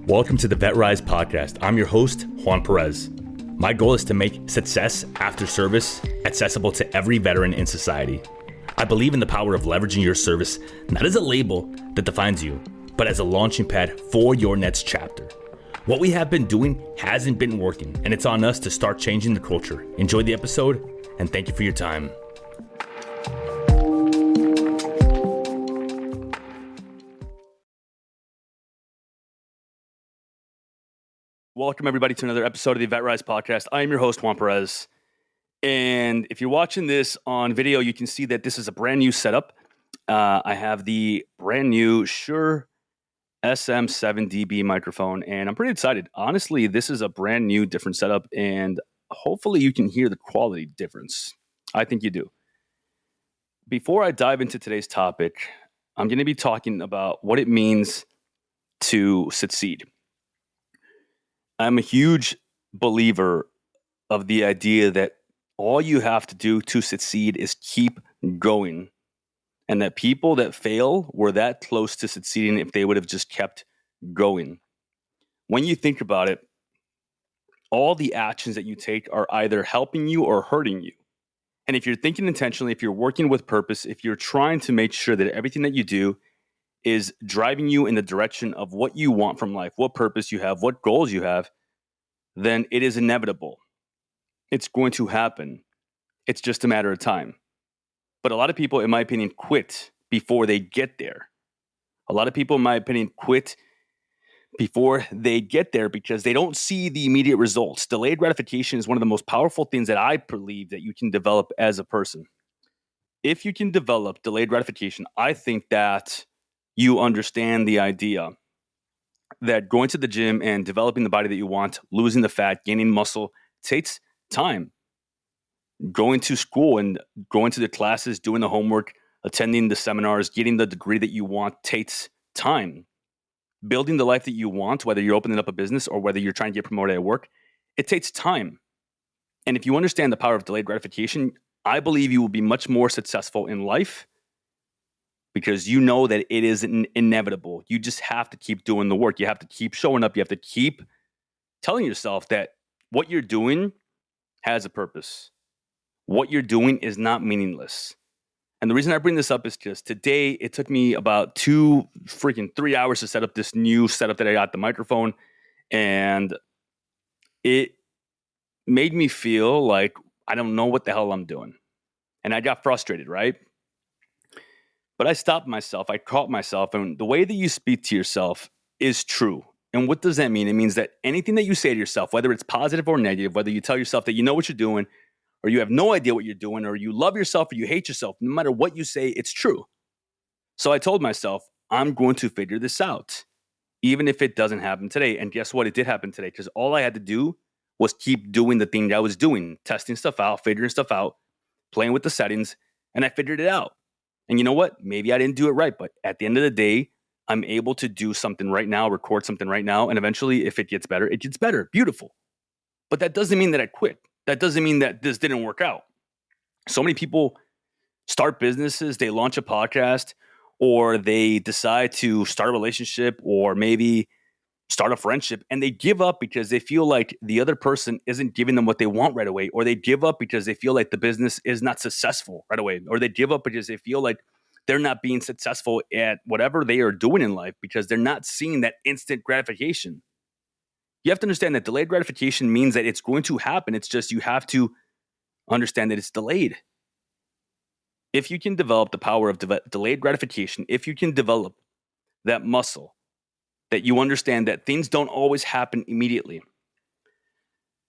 Welcome to the VetRise Podcast. I'm your host, Juan Perez. My goal is to make success after service accessible to every veteran in society. I believe in the power of leveraging your service, not as a label that defines you, but as a launching pad for your next chapter. What we have been doing hasn't been working, and it's on us to start changing the culture. Enjoy the episode, and thank you for your time. Welcome, everybody, to another episode of the VetRise Podcast. I am your host, Juan Perez. And if you're watching this on video, you can see that this is a brand new setup. I have the brand new Shure SM7DB microphone, and I'm pretty excited. Honestly, this is a brand new, different setup, and hopefully you can hear the quality difference. I think you do. Before I dive into today's topic, I'm going to be talking about what it means to succeed. I'm a huge believer of the idea that all you have to do to succeed is keep going, and that people that fail were that close to succeeding if they would have just kept going. When you think about it, all the actions that you take are either helping you or hurting you. And if you're thinking intentionally, if you're working with purpose, if you're trying to make sure that everything that you do is driving you in the direction of what you want from life, what purpose you have, what goals you have, then it is inevitable. It's going to happen. It's just a matter of time. But a lot of people, in my opinion, quit before they get there. A lot of people, in my opinion, quit before they get there because they don't see the immediate results. Delayed gratification is one of the most powerful things that I believe that you can develop as a person. If you can develop delayed gratification, I think that you understand the idea that going to the gym and developing the body that you want, losing the fat, gaining muscle, takes time. Going to school and going to the classes, doing the homework, attending the seminars, getting the degree that you want takes time. Building the life that you want, whether you're opening up a business or whether you're trying to get promoted at work, it takes time. And if you understand the power of delayed gratification, I believe you will be much more successful in life, because you know that it is inevitable. You just have to keep doing the work. You have to keep showing up. You have to keep telling yourself that what you're doing has a purpose. What you're doing is not meaningless. And the reason I bring this up is because today it took me about 3 hours to set up this new setup that I got, the microphone. And it made me feel like I don't know what the hell I'm doing. And I got frustrated, right? But I stopped myself. I caught myself. And the way that you speak to yourself is true. And what does that mean? It means that anything that you say to yourself, whether it's positive or negative, whether you tell yourself that you know what you're doing, or you have no idea what you're doing, or you love yourself or you hate yourself, no matter what you say, it's true. So I told myself, I'm going to figure this out, even if it doesn't happen today. And guess what? It did happen today, because all I had to do was keep doing the thing that I was doing, testing stuff out, figuring stuff out, playing with the settings, and I figured it out. And you know what? Maybe I didn't do it right, but at the end of the day, I'm able to do something right now, record something right now, and eventually, if it gets better, it gets better. Beautiful. But that doesn't mean that I quit. That doesn't mean that this didn't work out. So many people start businesses, they launch a podcast, or they decide to start a relationship, or maybe start a friendship, and they give up because they feel like the other person isn't giving them what they want right away, or they give up because they feel like the business is not successful right away, or they give up because they feel like they're not being successful at whatever they are doing in life because they're not seeing that instant gratification. You have to understand that delayed gratification means that it's going to happen. It's just you have to understand that it's delayed. If you can develop the power of delayed gratification, if you can develop that muscle, that you understand that things don't always happen immediately,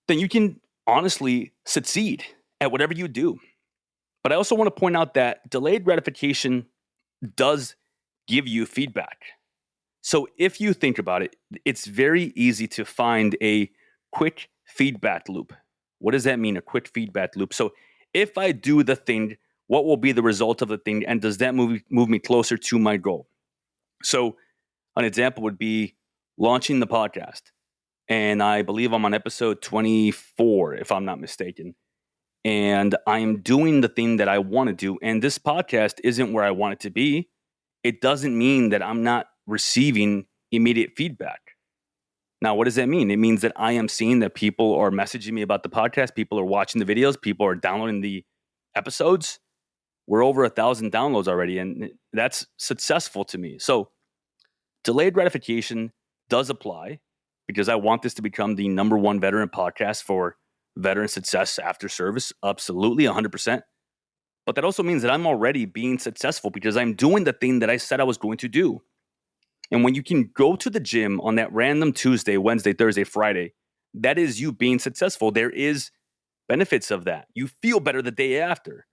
then you can honestly succeed at whatever you do. But I also want to point out that delayed gratification does give you feedback. So if you think about it, it's very easy to find a quick feedback loop. What does that mean, a quick feedback loop? So if I do the thing, what will be the result of the thing? And does that move me closer to my goal? So an example would be launching the podcast. And I believe I'm on episode 24, if I'm not mistaken. And I'm doing the thing that I want to do. And this podcast isn't where I want it to be. It doesn't mean that I'm not receiving immediate feedback. Now, what does that mean? It means that I am seeing that people are messaging me about the podcast. People are watching the videos. People are downloading the episodes. We're over 1,000 downloads already, and that's successful to me. So delayed gratification does apply because I want this to become the number one veteran podcast for veteran success after service. Absolutely, 100%. But that also means that I'm already being successful because I'm doing the thing that I said I was going to do. And when you can go to the gym on that random Tuesday, Wednesday, Thursday, Friday, that is you being successful. There is benefits of that. You feel better the day after.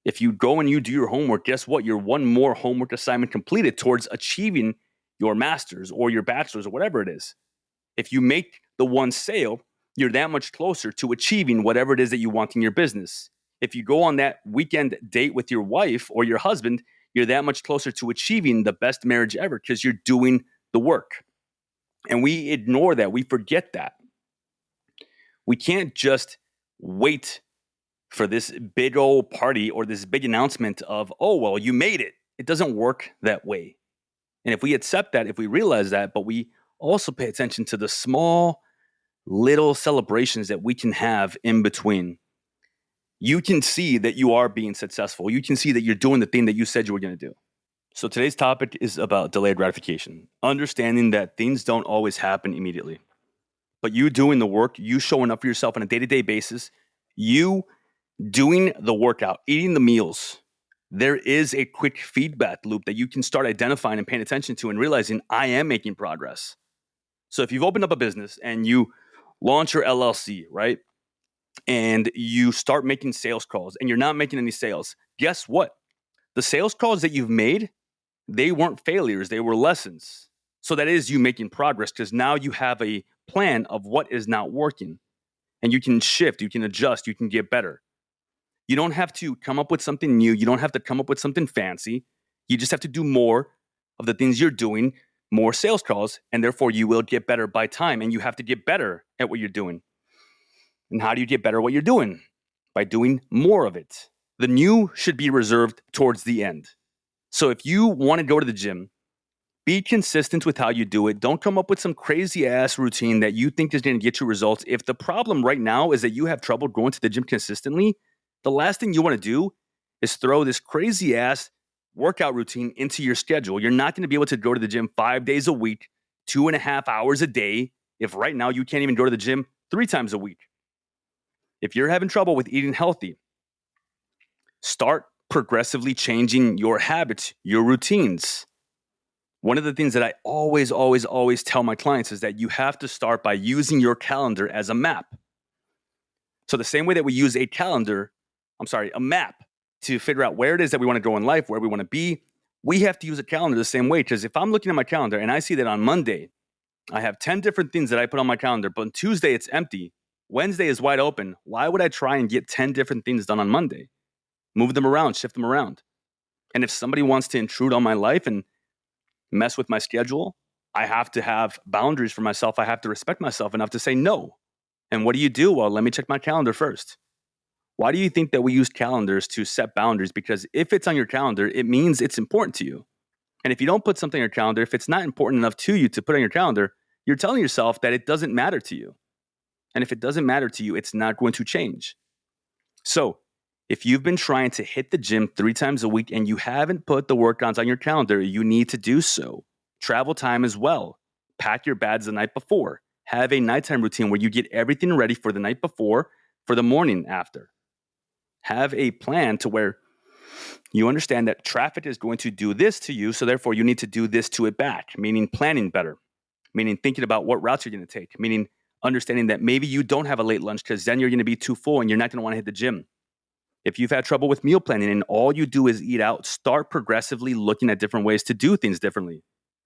If you go and you do your homework, guess what? You're one more homework assignment completed towards achieving your master's or your bachelor's or whatever it is. If you make the one sale, you're that much closer to achieving whatever it is that you want in your business. If you go on that weekend date with your wife or your husband, you're that much closer to achieving the best marriage ever because you're doing the work. And we ignore that. We forget that. We can't just wait for this big old party or this big announcement of, oh, well, you made it. It doesn't work that way. And if we accept that, if we realize that, but we also pay attention to the small little celebrations that we can have in between, you can see that you are being successful. You can see that you're doing the thing that you said you were going to do. So today's topic is about delayed gratification, understanding that things don't always happen immediately. But you doing the work, you showing up for yourself on a day-to-day basis, you doing the workout, eating the meals, there is a quick feedback loop that you can start identifying and paying attention to and realizing I am making progress. So if you've opened up a business and you launch your LLC, right? And you start making sales calls and you're not making any sales, guess what? The sales calls that you've made, they weren't failures, they were lessons. So that is you making progress because now you have a plan of what is not working. And you can shift, you can adjust, you can get better. You don't have to come up with something new. You don't have to come up with something fancy. You just have to do more of the things you're doing, more sales calls, and therefore you will get better by time. And you have to get better at what you're doing. And how do you get better at what you're doing? By doing more of it. The new should be reserved towards the end. So if you want to go to the gym, be consistent with how you do it. Don't come up with some crazy ass routine that you think is going to get you results. If the problem right now is that you have trouble going to the gym consistently, the last thing you want to do is throw this crazy ass workout routine into your schedule. You're not going to be able to go to the gym 5 days a week, 2.5 hours a day, if right now you can't even go to the gym 3 times a week. If you're having trouble with eating healthy, start progressively changing your habits, your routines. One of the things that I always tell my clients is that you have to start by using your calendar as a map. So the same way that we use a map to figure out where it is that we want to go in life, where we want to be, we have to use a calendar the same way. Because if I'm looking at my calendar and I see that on Monday, I have 10 different things that I put on my calendar, but on Tuesday it's empty, Wednesday is wide open, why would I try and get 10 different things done on Monday? Move them around, shift them around. And if somebody wants to intrude on my life and mess with my schedule, I have to have boundaries for myself. I have to respect myself enough to say no. And what do you do? Well, let me check my calendar first. Why do you think that we use calendars to set boundaries? Because if it's on your calendar, it means it's important to you. And if you don't put something on your calendar, if it's not important enough to you to put on your calendar, you're telling yourself that it doesn't matter to you. And if it doesn't matter to you, it's not going to change. So if you've been trying to hit the gym 3 times a week and you haven't put the workouts on your calendar, you need to do so. Travel time as well. Pack your bags the night before. Have a nighttime routine where you get everything ready for the night before, for the morning after. Have a plan to where you understand that traffic is going to do this to you, so therefore you need to do this to it back, meaning planning better, meaning thinking about what routes you're going to take, meaning understanding that maybe you don't have a late lunch because then you're going to be too full and you're not going to want to hit the gym. If you've had trouble with meal planning and all you do is eat out, start progressively looking at different ways to do things differently.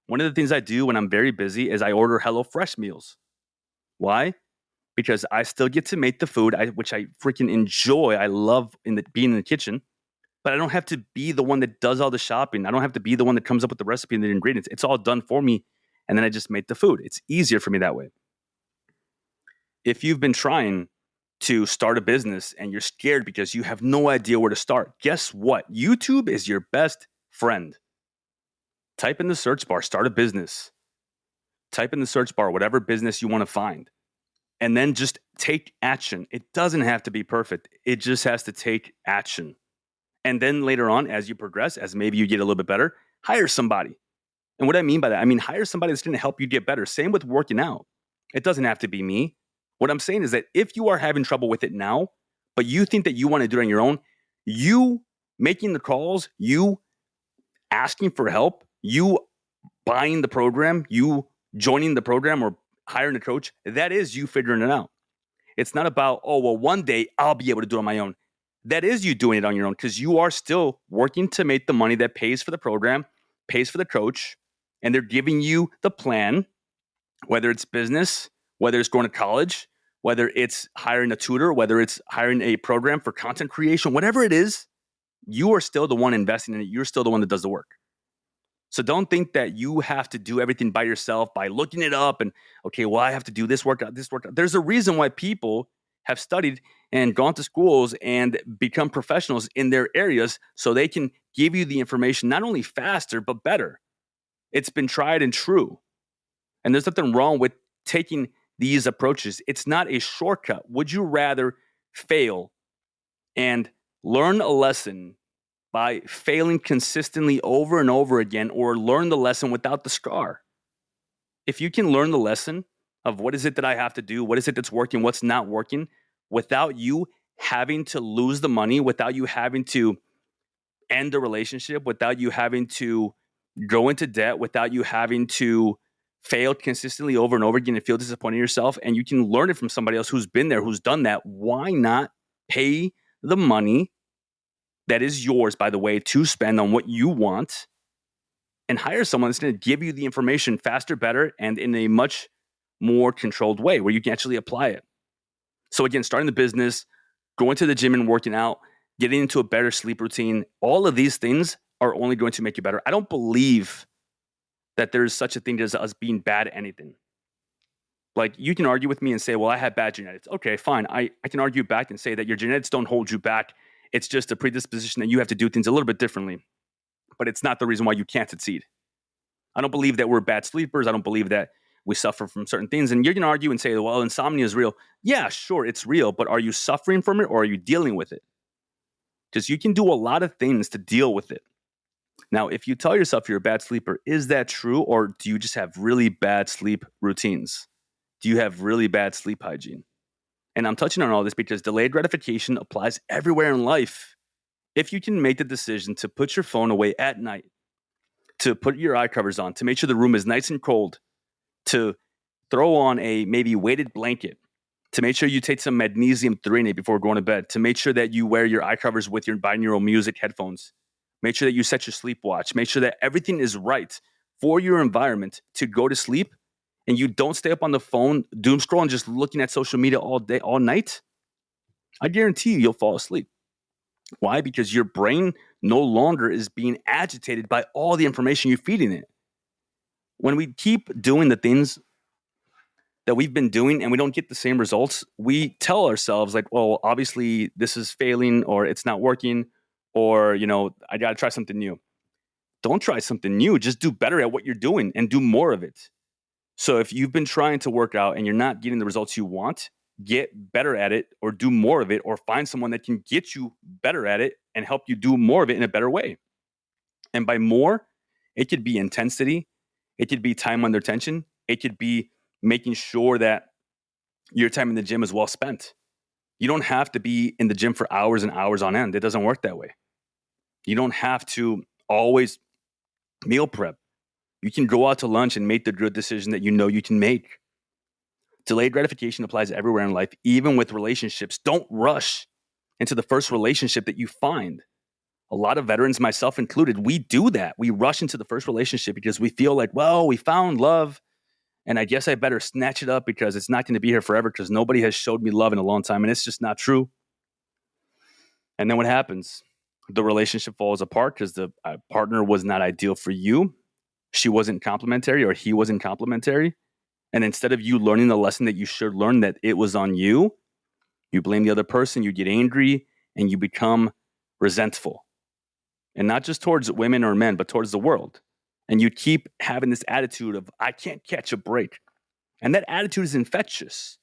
One of the things I do when I'm very busy is I order HelloFresh meals. Why? Because I still get to make the food, which I freaking enjoy. I love being in the kitchen, but I don't have to be the one that does all the shopping. I don't have to be the one that comes up with the recipe and the ingredients. It's all done for me, and then I just make the food. It's easier for me that way. If you've been trying to start a business and you're scared because you have no idea where to start, guess what? YouTube is your best friend. Type in the search bar, start a business. Type in the search bar, whatever business you want to find, and then just take action. It doesn't have to be perfect. It just has to take action. And then later on, as you progress, as maybe you get a little bit better, hire somebody. And what I mean by that, I mean, hire somebody that's going to help you get better. Same with working out. It doesn't have to be me. What I'm saying is that if you are having trouble with it now, but you think that you want to do it on your own, you making the calls, you asking for help, you buying the program, you joining the program or hiring a coach, that is you figuring it out. It's not about, oh, well, one day I'll be able to do it on my own. That is you doing it on your own because you are still working to make the money that pays for the program, pays for the coach, and they're giving you the plan, whether it's business, whether it's going to college, whether it's hiring a tutor, whether it's hiring a program for content creation, whatever it is, you are still the one investing in it. You're still the one that does the work. So don't think that you have to do everything by yourself by looking it up and, okay, well, I have to do this workout, this workout. There's a reason why people have studied and gone to schools and become professionals in their areas so they can give you the information not only faster, but better. It's been tried and true. And there's nothing wrong with taking these approaches. It's not a shortcut. Would you rather fail and learn a lesson by failing consistently over and over again, or learn the lesson without the scar? If you can learn the lesson of what is it that I have to do, what is it that's working, what's not working, without you having to lose the money, without you having to end the relationship, without you having to go into debt, without you having to fail consistently over and over again and feel disappointed in yourself, and you can learn it from somebody else who's been there, who's done that, why not pay the money that is yours, by the way, to spend on what you want and hire someone that's going to give you the information faster, better, and in a much more controlled way where you can actually apply it. So again, starting the business, going to the gym and working out, getting into a better sleep routine, all of these things are only going to make you better. I don't believe that there's such a thing as us being bad at anything. Like, you can argue with me and say, well, I have bad genetics. Okay, fine. I can argue back and say that your genetics don't hold you back. It's just a predisposition that you have to do things a little bit differently. But it's not the reason why you can't succeed. I don't believe that we're bad sleepers. I don't believe that we suffer from certain things. And you're going to argue and say, well, insomnia is real. Yeah, sure, it's real. But are you suffering from it or are you dealing with it? Because you can do a lot of things to deal with it. Now, if you tell yourself you're a bad sleeper, is that true? Or do you just have really bad sleep routines? Do you have really bad sleep hygiene? And I'm touching on all this because delayed gratification applies everywhere in life. If you can make the decision to put your phone away at night, to put your eye covers on, to make sure the room is nice and cold, to throw on a maybe weighted blanket, to make sure you take some magnesium threonate before going to bed, to make sure that you wear your eye covers with your binaural music headphones, make sure that you set your sleep watch, make sure that everything is right for your environment to go to sleep, and you don't stay up on the phone doom scrolling, just looking at social media all day, all night, I guarantee you'll fall asleep. Why? Because your brain no longer is being agitated by all the information you're feeding it. When we keep doing the things that we've been doing and we don't get the same results, we tell ourselves like, well, obviously this is failing or it's not working or, I got to try something new. Don't try something new. Just do better at what you're doing and do more of it. So if you've been trying to work out and you're not getting the results you want, get better at it or do more of it or find someone that can get you better at it and help you do more of it in a better way. And by more, it could be intensity. It could be time under tension. It could be making sure that your time in the gym is well spent. You don't have to be in the gym for hours and hours on end. It doesn't work that way. You don't have to always meal prep. You can go out to lunch and make the good decision that you know you can make. Delayed gratification applies everywhere in life, even with relationships. Don't rush into the first relationship that you find. A lot of veterans, myself included, we do that. We rush into the first relationship because we feel like, well, we found love, and I guess I better snatch it up because it's not going to be here forever because nobody has showed me love in a long time, and it's just not true. And then what happens? The relationship falls apart because the partner was not ideal for you. She wasn't complimentary or he wasn't complimentary. And instead of you learning the lesson that you should learn, that it was on you, you blame the other person, you get angry, and you become resentful. And not just towards women or men, but towards the world. and you keep having this attitude of, I can't catch a break. And that attitude is infectious.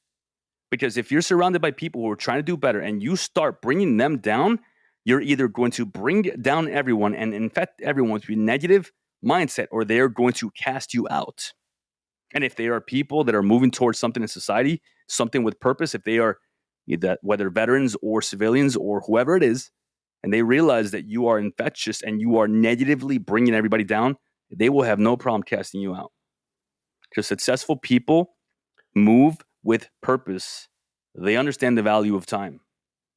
Because if you're surrounded by people who are trying to do better and you start bringing them down, you're either going to bring down everyone and infect everyone with a negative mindset, or they're going to cast you out. And if they are people that are moving towards something in society, something with purpose, if they are whether veterans or civilians or whoever it is, and they realize that you are infectious and you are negatively bringing everybody down, they will have no problem casting you out. Because successful people move with purpose. They understand the value of time.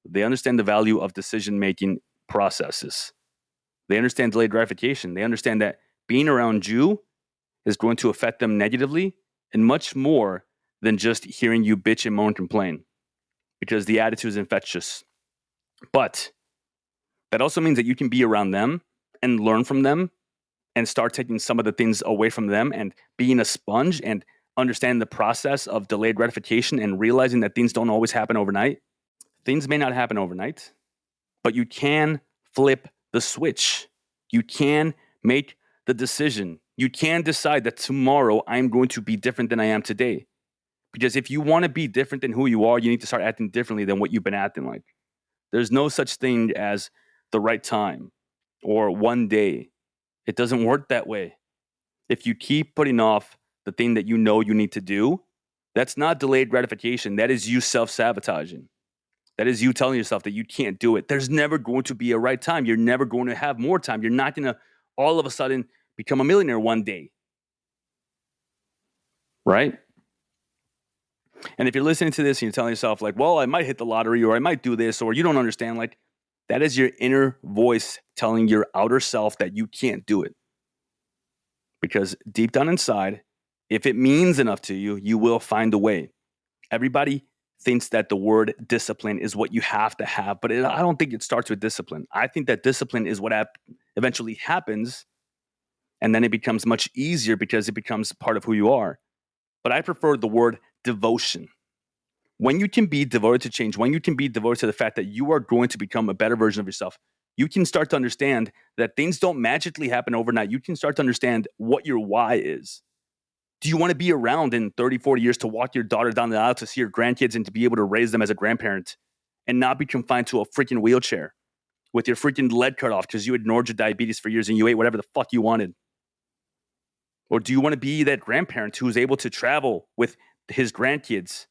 They understand the value of decision-making processes. They understand delayed gratification. They understand that being around you is going to affect them negatively and much more than just hearing you bitch and moan and complain, because the attitude is infectious. But that also means that you can be around them and learn from them and start taking some of the things away from them and being a sponge and understand the process of delayed gratification and realizing that things don't always happen overnight. Things may not happen overnight, but you can flip the switch. You can make the decision. You can decide that tomorrow I'm going to be different than I am today. Because if you want to be different than who you are, you need to start acting differently than what you've been acting like. There's no such thing as the right time or one day. It doesn't work that way. If you keep putting off the thing that you know you need to do, that's not delayed gratification. That is you self-sabotaging. That is you telling yourself that you can't do it. There's never going to be a right time. You're never going to have more time. You're not going to all of a sudden become a millionaire one day. Right? And if you're listening to this and you're telling yourself like, well, I might hit the lottery or I might do this, or you don't understand, like that is your inner voice telling your outer self that you can't do it. Because deep down inside, if it means enough to you, you will find a way. Everybody thinks that the word discipline is what you have to have, but I don't think it starts with discipline. I think that discipline is what eventually happens, and then it becomes much easier because it becomes part of who you are. But I prefer the word devotion. When you can be devoted to change, when you can be devoted to the fact that you are going to become a better version of yourself, you can start to understand that things don't magically happen overnight. You can start to understand what your why is. Do you want to be around in 30, 40 years to walk your daughter down the aisle to see your grandkids and to be able to raise them as a grandparent and not be confined to a freaking wheelchair with your freaking leg cut off because you ignored your diabetes for years and you ate whatever the fuck you wanted? Or do you want to be that grandparent who's able to travel with his grandkids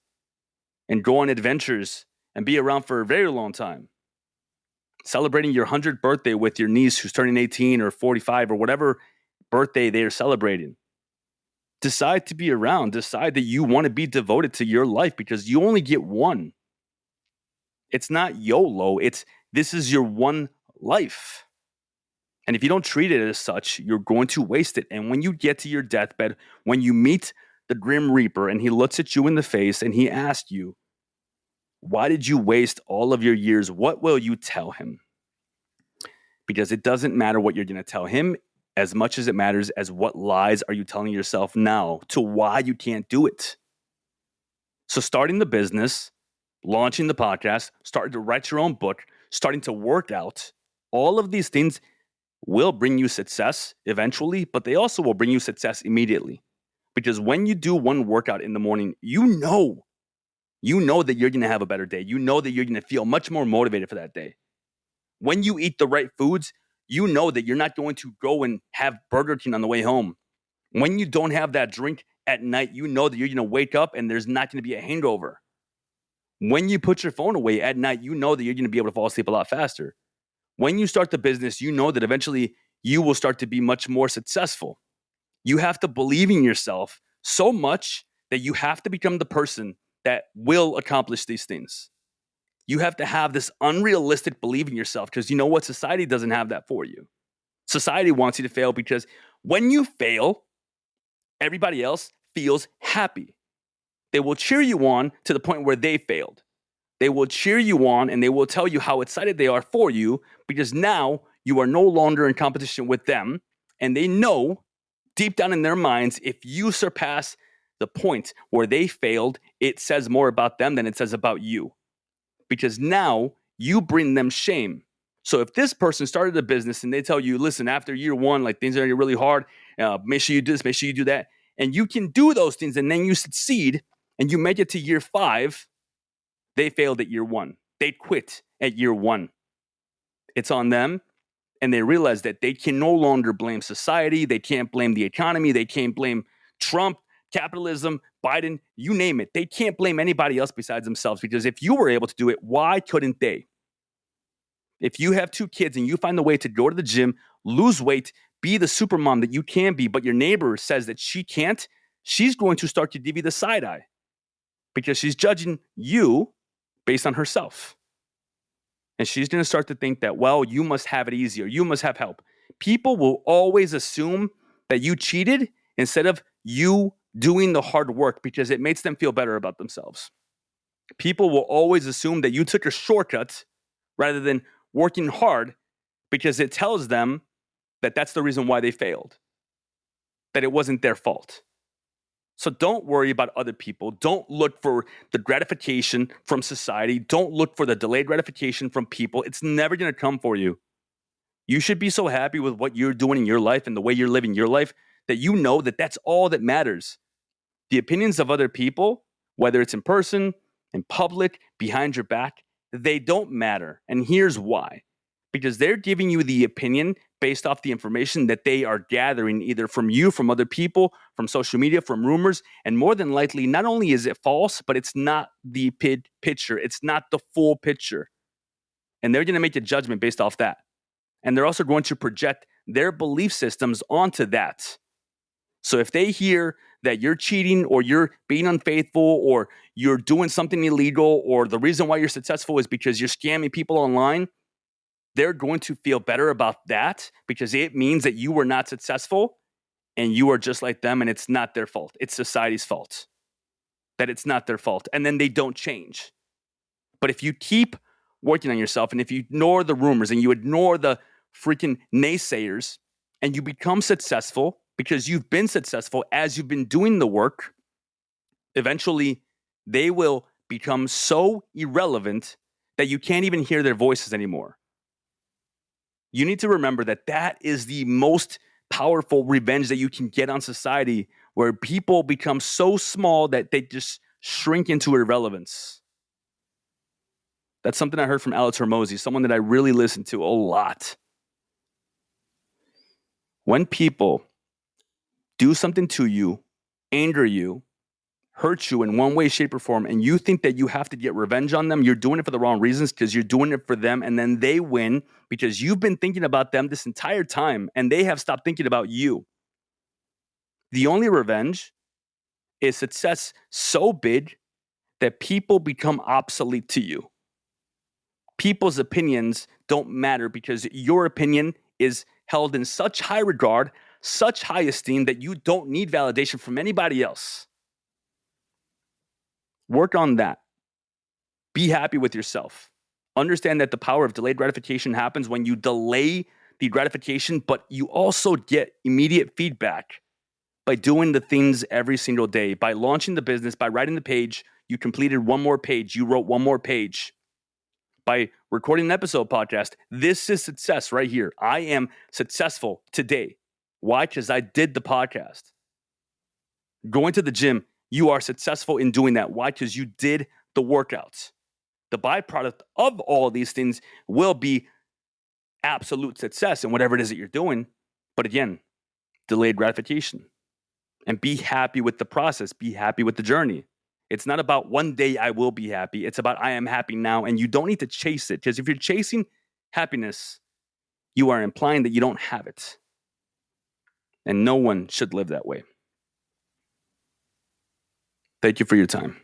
and go on adventures and be around for a very long time? Celebrating your 100th birthday with your niece who's turning 18 or 45 or whatever birthday they are celebrating. Decide to be around. Decide that you want to be devoted to your life because you only get one. It's not YOLO. This is your one life. And if you don't treat it as such, you're going to waste it. And when you get to your deathbed, when you meet the Grim Reaper and he looks at you in the face and he asks you, why did you waste all of your years? What will you tell him? Because it doesn't matter what you're going to tell him as much as it matters as what lies are you telling yourself now to why you can't do it. So starting the business, launching the podcast, starting to write your own book, starting to work out, all of these things will bring you success eventually, but they also will bring you success immediately. Because when you do one workout in the morning, you know that you're going to have a better day. You know that you're going to feel much more motivated for that day. When you eat the right foods, you know that you're not going to go and have Burger King on the way home. When you don't have that drink at night, you know that you're going to wake up and there's not going to be a hangover. When you put your phone away at night, you know that you're going to be able to fall asleep a lot faster. When you start the business, you know that eventually you will start to be much more successful. You have to believe in yourself so much that you have to become the person that will accomplish these things. You have to have this unrealistic belief in yourself because you know what? Society doesn't have that for you. Society wants you to fail because when you fail, everybody else feels happy. They will cheer you on to the point where they failed. They will cheer you on and they will tell you how excited they are for you because now you are no longer in competition with them and they know deep down in their minds if you surpass the point where they failed, it says more about them than it says about you. Because now you bring them shame. So if this person started a business and they tell you, listen, after year one, like things are really hard, make sure you do this, make sure you do that, and you can do those things and then you succeed and you make it to year 5, they failed at year 1. They quit at year 1. It's on them. And they realize that they can no longer blame society. They can't blame the economy. They can't blame Trump, capitalism, Biden, you name it. They can't blame anybody else besides themselves, because if you were able to do it, why couldn't they? If you have 2 kids and you find a way to go to the gym, lose weight, be the super mom that you can be, but your neighbor says that she can't, she's going to start to give you the side eye because she's judging you based on herself. And she's going to start to think that, well, you must have it easier. You must have help. People will always assume that you cheated instead of you doing the hard work because it makes them feel better about themselves. People will always assume that you took a shortcut rather than working hard because it tells them that that's the reason why they failed, that it wasn't their fault. So don't worry about other people. Don't look for the gratification from society. Don't look for the delayed gratification from people. It's never going to come for you. You should be so happy with what you're doing in your life and the way you're living your life that you know that that's all that matters. The opinions of other people, whether it's in person, in public, behind your back, they don't matter. And here's why. Because they're giving you the opinion based off the information that they are gathering either from you, from other people, from social media, from rumors. And more than likely, not only is it false, but it's not the picture. It's not the full picture. And they're going to make a judgment based off that. And they're also going to project their belief systems onto that. So if they hear that you're cheating or you're being unfaithful or you're doing something illegal or the reason why you're successful is because you're scamming people online, they're going to feel better about that because it means that you were not successful and you are just like them and it's not their fault. It's society's fault. That it's not their fault. And then they don't change. But if you keep working on yourself and if you ignore the rumors and you ignore the freaking naysayers and you become successful because you've been successful as you've been doing the work, eventually they will become so irrelevant that you can't even hear their voices anymore. You need to remember that that is the most powerful revenge that you can get on society, where people become so small that they just shrink into irrelevance. That's something I heard from Alex Hormozy, someone that I really listen to a lot. When people do something to you, anger you, hurt you in one way, shape, or form, and you think that you have to get revenge on them, you're doing it for the wrong reasons because you're doing it for them, and then they win because you've been thinking about them this entire time, and they have stopped thinking about you. The only revenge is success so big that people become obsolete to you. People's opinions don't matter because your opinion is held in such high regard, such high esteem that you don't need validation from anybody else. Work on that. Be happy with yourself. Understand that the power of delayed gratification happens when you delay the gratification, but you also get immediate feedback by doing the things every single day, by launching the business, by writing the page. You completed one more page. You wrote one more page. By recording an episode podcast. This is success right here. I am successful today. Why? Because I did the podcast. Going to the gym. You are successful in doing that. Why? Because you did the workouts. The byproduct of all these things will be absolute success in whatever it is that you're doing. But again, delayed gratification. And be happy with the process. Be happy with the journey. It's not about one day I will be happy. It's about I am happy now. And you don't need to chase it. Because if you're chasing happiness, you are implying that you don't have it. And no one should live that way. Thank you for your time.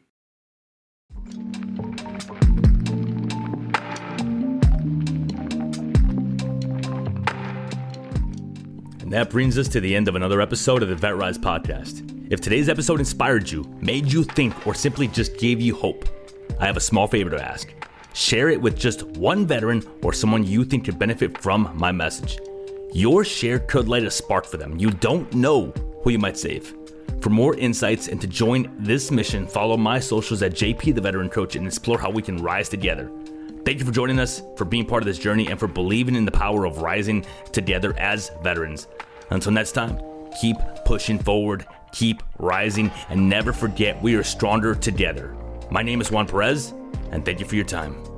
And that brings us to the end of another episode of the VetRise Podcast. If today's episode inspired you, made you think, or simply just gave you hope, I have a small favor to ask. Share it with just one veteran or someone you think could benefit from my message. Your share could light a spark for them. You don't know who you might save. For more insights and to join this mission, follow my socials at JP the Veteran Coach and explore how we can rise together. Thank you for joining us, for being part of this journey, and for believing in the power of rising together as veterans. Until next time, keep pushing forward, keep rising, and never forget we are stronger together. My name is Juan Perez, and thank you for your time.